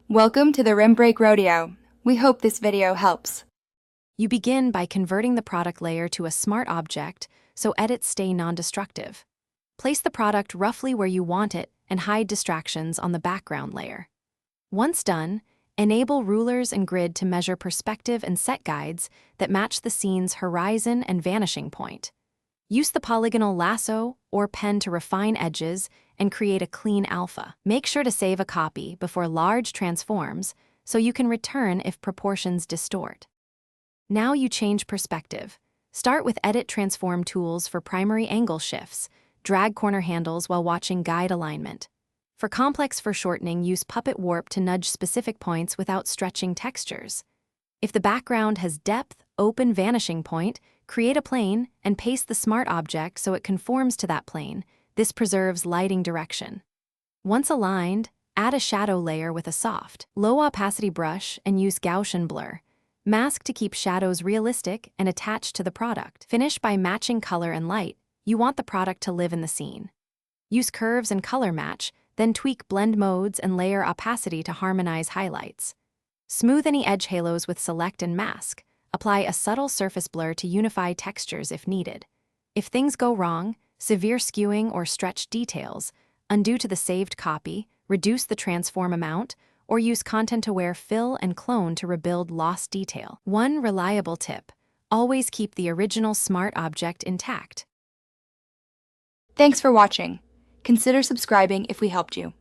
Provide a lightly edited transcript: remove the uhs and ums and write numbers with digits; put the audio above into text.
Welcome to the Rim Break Rodeo. We hope this video helps. You begin by converting the product layer to a smart object so edits stay non-destructive. Place the product roughly where you want it and hide distractions on the background layer. Once done, enable rulers and grid to measure perspective and set guides that match the scene's horizon and vanishing point. Use the polygonal lasso or pen to refine edges and create a clean alpha. Make sure to save a copy before large transforms so you can return if proportions distort. Now you change perspective. Start with Edit Transform tools for primary angle shifts. Drag corner handles while watching guide alignment. For complex foreshortening, use Puppet Warp to nudge specific points without stretching textures. If the background has depth, open vanishing point, create a plane and paste the smart object so it conforms to that plane. This preserves lighting direction. Once aligned, add a shadow layer with a soft, low opacity brush and use Gaussian blur. Mask to keep shadows realistic and attached to the product. Finish by matching color and light. You want the product to live in the scene. Use curves and color match, then tweak blend modes and layer opacity to harmonize highlights. Smooth any edge halos with select and mask. Apply a subtle surface blur to unify textures if needed. If things go wrong, severe skewing or stretched details, undo to the saved copy, reduce the transform amount, or use content-aware fill and clone to rebuild lost detail. One reliable tip: always keep the original smart object intact. Thanks for watching. Consider subscribing if we helped you.